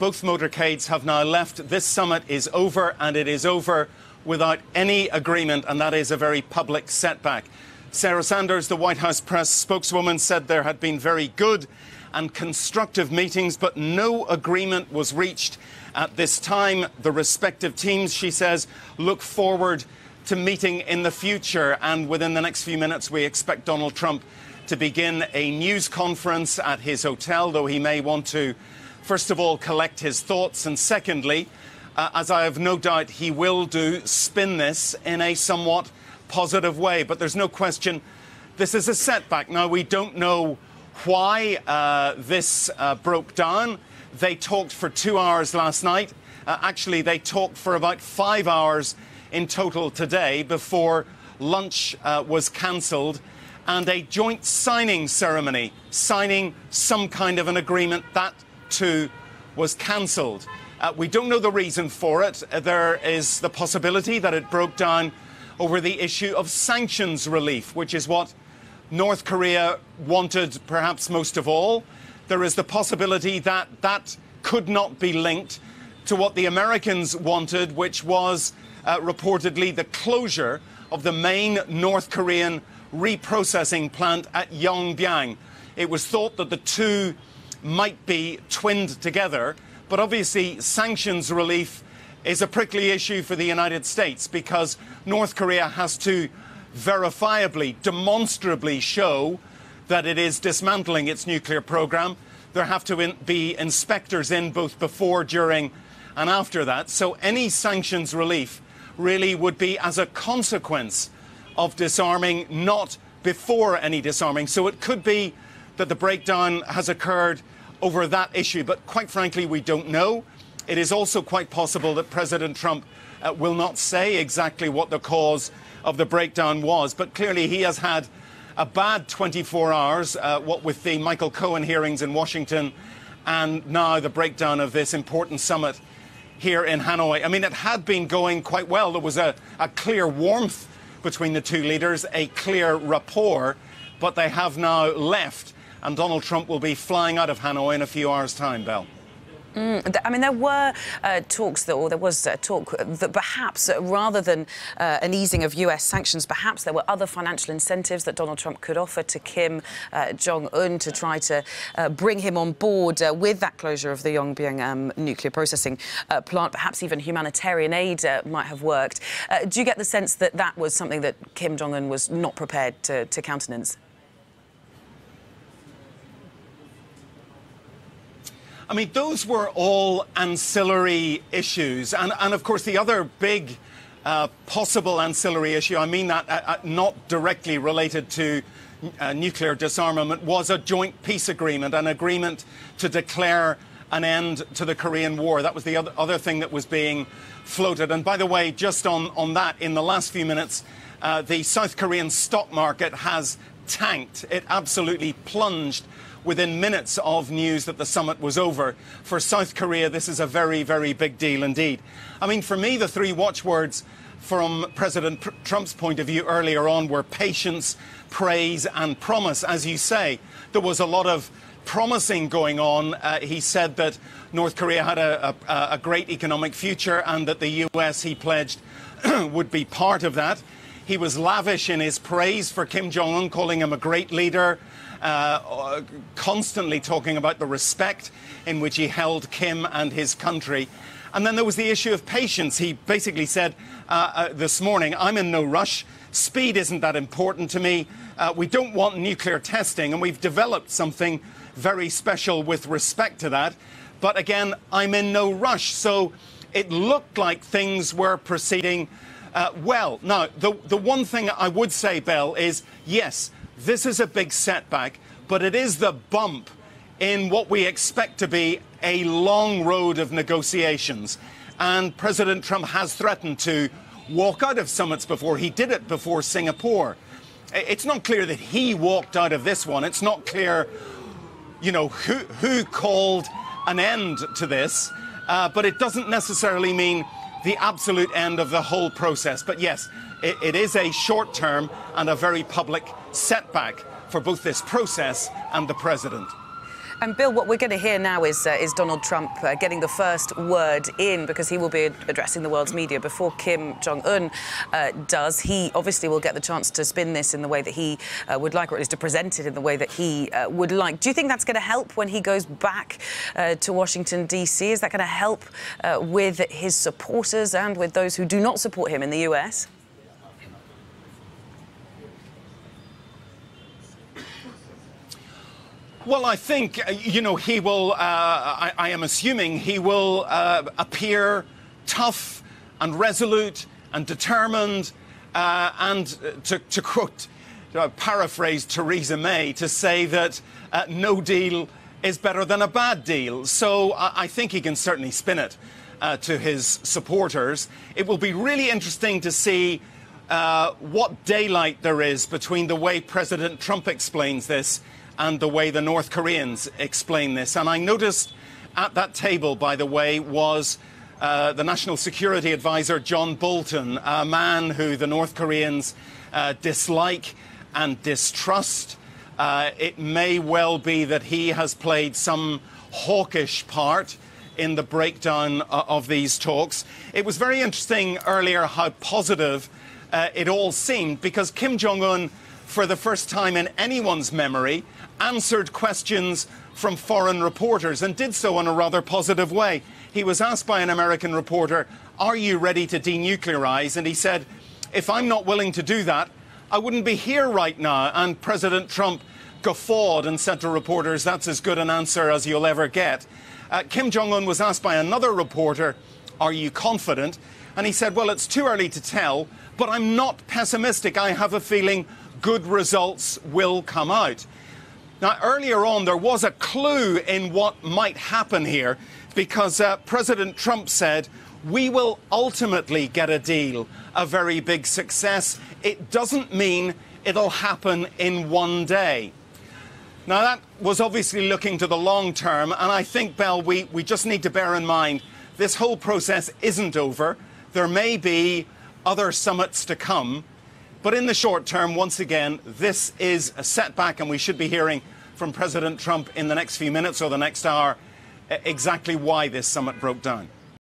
Both motorcades have now left. This summit is over, and it is over without any agreement, and that is a very public setback. Sarah Sanders, the White House press spokeswoman, said there had been very good and constructive meetings, but no agreement was reached at this time. The respective teams, she says, look forward to meeting in the future, and within the next few minutes we expect Donald Trump to begin a news conference at his hotel, though he may want to, first of all, collect his thoughts, and secondly, as I have no doubt he will do, spin this in a somewhat positive way. But there's no question this is a setback. Now, we don't know why this broke down. They talked for 2 hours last night. Actually, they talked for about 5 hours in total today before lunch was cancelled, and a joint signing ceremony, signing some kind of an agreement, that too was cancelled. We don't know the reason for it. There is the possibility that it broke down over the issue of sanctions relief, which is what North Korea wanted perhaps most of all. There is the possibility that that could not be linked to what the Americans wanted, which was reportedly the closure of the main North Korean reprocessing plant at Yongbyon. It was thought that the two might be twinned together, but obviously sanctions relief is a prickly issue for the United States because North Korea has to verifiably, demonstrably show that it is dismantling its nuclear program. There have to be inspectors in both before, during and after that. So any sanctions relief really would be as a consequence of disarming, not before any disarming. So it could be that the breakdown has occurred over that issue, but quite frankly, we don't know. It is also quite possible that President Trump will not say exactly what the cause of the breakdown was, but clearly he has had a bad 24 hours, what with the Michael Cohen hearings in Washington and now the breakdown of this important summit here in Hanoi. I mean, it had been going quite well. There was a clear warmth between the two leaders, a clear rapport, but they have now left, and Donald Trump will be flying out of Hanoi in a few hours' time, Belle. I mean, there were talks that, or there was talk that perhaps rather than an easing of US sanctions, perhaps there were other financial incentives that Donald Trump could offer to Kim Jong-un to try to bring him on board with that closure of the Yongbyon nuclear processing plant. Perhaps even humanitarian aid might have worked. Do you get the sense that that was something that Kim Jong-un was not prepared to countenance? I mean, those were all ancillary issues. And of course, the other big possible ancillary issue, I mean that not directly related to nuclear disarmament, was a joint peace agreement, an agreement to declare an end to the Korean War. That was the other thing that was being floated. And by the way, just on that, in the last few minutes, the South Korean stock market has tanked. It absolutely plunged within minutes of news that the summit was over. For South Korea, this is a very, very big deal indeed. I mean, for me, the three watchwords from President Trump's point of view earlier on were patience, praise and promise. As you say, there was a lot of promising going on. He said that North Korea had a great economic future and that the US, he pledged, would be part of that. He was lavish in his praise for Kim Jong-un, calling him a great leader, constantly talking about the respect in which he held Kim and his country. And then there was the issue of patience. He basically said this morning, I'm in no rush. Speed isn't that important to me. We don't want nuclear testing, and we've developed something very special with respect to that. But again, I'm in no rush. So it looked like things were proceeding well. Now, the one thing I would say, Belle, is yes, this is a big setback, but it is the bump in what we expect to be a long road of negotiations. And President Trump has threatened to walk out of summits before. He did it before Singapore. It's not clear that he walked out of this one. It's not clear, you know, who called an end to this, but it doesn't necessarily mean the absolute end of the whole process. But yes, it is a short-term and a very public setback for both this process and the president. And Bill, what we're going to hear now is Donald Trump getting the first word in, because he will be addressing the world's media before Kim Jong-un does. He obviously will get the chance to spin this in the way that he would like, or at least to present it in the way that he would like. Do you think that's going to help when he goes back to Washington, D.C.? Is that going to help with his supporters and with those who do not support him in the US? Well, I think, he will, I am assuming he will appear tough and resolute and determined and to quote, paraphrase Theresa May, to say that no deal is better than a bad deal. So I think he can certainly spin it to his supporters. It will be really interesting to see what daylight there is between the way President Trump explains this and the way the North Koreans explain this. And I noticed at that table, by the way, was the National Security Advisor John Bolton, a man who the North Koreans dislike and distrust. It may well be that he has played some hawkish part in the breakdown of these talks. It was very interesting earlier how positive it all seemed, because Kim Jong-un, for the first time in anyone's memory, answered questions from foreign reporters, and did so in a rather positive way. He was asked by an American reporter, "Are you ready to denuclearize?" And he said, "If I'm not willing to do that, I wouldn't be here right now." And President Trump guffawed and said to reporters, "That's as good an answer as you'll ever get." Kim Jong-un was asked by another reporter, "Are you confident?" And he said, "Well, it's too early to tell, but I'm not pessimistic. I have a feeling good results will come out." Now, earlier on, there was a clue in what might happen here, because President Trump said, "We will ultimately get a deal, a very big success. It doesn't mean it'll happen in one day." Now, that was obviously looking to the long term, and I think, Belle, we just need to bear in mind this whole process isn't over. There may be other summits to come. But in the short term, once again, this is a setback, and we should be hearing from President Trump in the next few minutes or the next hour exactly why this summit broke down.